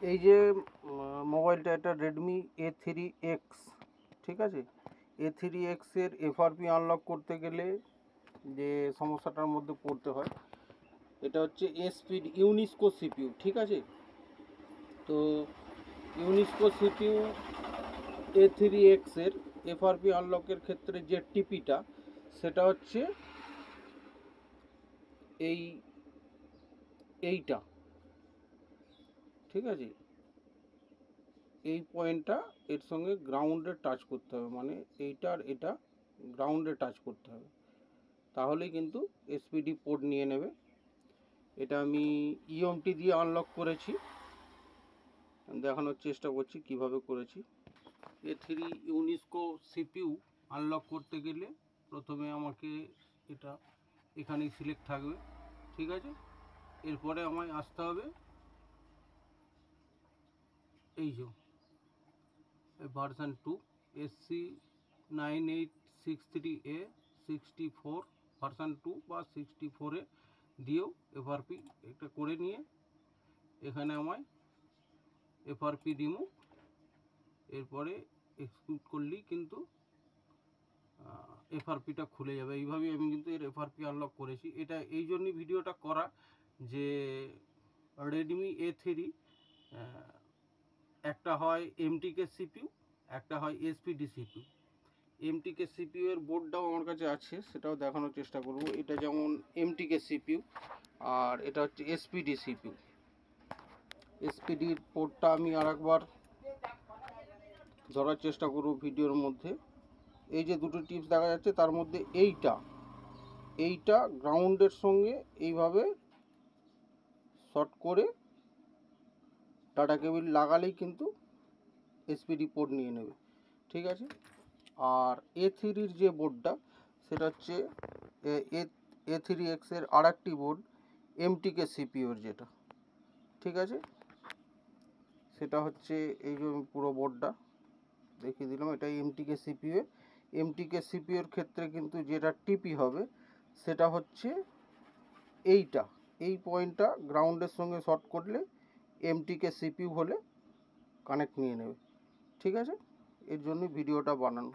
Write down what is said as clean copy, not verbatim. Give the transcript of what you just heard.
এই যে মোবাইলটা, এটা রেডমি A3X, ঠিক আছে। A3X এর FRP আনলক করতে গেলে যে সমস্যাটার মধ্যে পড়তে হয়, এটা হচ্ছে স্পিড ইউনিস্কো সিপিইউ, ঠিক আছে। তো ইউনিস্কো সিপিইউ A3X এর FRP আনলকের ক্ষেত্রে যে টিপিটা, সেটা হচ্ছে এইটা, ঠিক আছে। এই পয়েন্টটা এর সঙ্গে গ্রাউন্ডে টাচ করতে হবে, মানে এইটা আর এটা গ্রাউন্ডে টাচ করতে হবে, তাহলেই কিন্তু এসপিডি পোর্ট নিয়ে নেবে। এটা আমি ইএমটি দিয়ে আনলক করেছি, দেখানোর চেষ্টা করছি কিভাবে করেছি। A3 ইউনিস্কো সিপিইউ আনলক করতে গেলে প্রথমে আমাকে এটা এখানেই সিলেক্ট থাকবে, ঠিক আছে। এরপরে আমায় আসতে হবে এই যে ভার্সন 2 SC9863A64 ভার্সন 2 বা 64 দিয়েও FRP এটা করে নিয়ে এখানে আমায় FRP রিমুভ, এরপরে এক্সিকিউট করলেই কিন্তু FRPটা খুলে যাবে। এইভাবেই আমি কিন্তু এর FRP আনলক করেছি। এটা এই জন্যই ভিডিওটা করা যে রেডমি A3 একটা হয় MTK সিপিইউ, একটা হয় SPD সিপিইউ। MTK সিপিইউ এর বোর্ডটাও আমার কাছে আছে, সেটাও দেখানোর চেষ্টা করব। এটা যেমন MTK সিপিইউ, আর এটা হচ্ছে SPD সিপিইউ। SPDর পোর্টটা আমি আরেকবার ধরার চেষ্টা করব ভিডিওর মধ্যে। এই যে দুটো টিপস দেখা যাচ্ছে, তার মধ্যে এইটা গ্রাউন্ডের সঙ্গে এইভাবে শর্ট করে ডাটা কেবিল লাগালেই কিন্তু SPD পোর্ট নিয়ে নেবে, ঠিক আছে। আর A3 যে বোর্ডটা, সেটা হচ্ছে A3X এর আর একটি বোর্ড MTK সিপিইউর যেটা, ঠিক আছে। সেটা হচ্ছে এই যে পুরো বোর্ডটা দেখিয়ে দিলাম, এটা MTK সিপিইউ। MTK সিপিইউর ক্ষেত্রে কিন্তু যেটা টিপি হবে সেটা হচ্ছে এই পয়েন্টটা গ্রাউন্ডের সঙ্গে শর্ট করলে MTK সিপিইউ হলে কানেক্ট নিয়ে নেবে, ঠিক আছে। এর জন্য ভিডিওটা বানানো।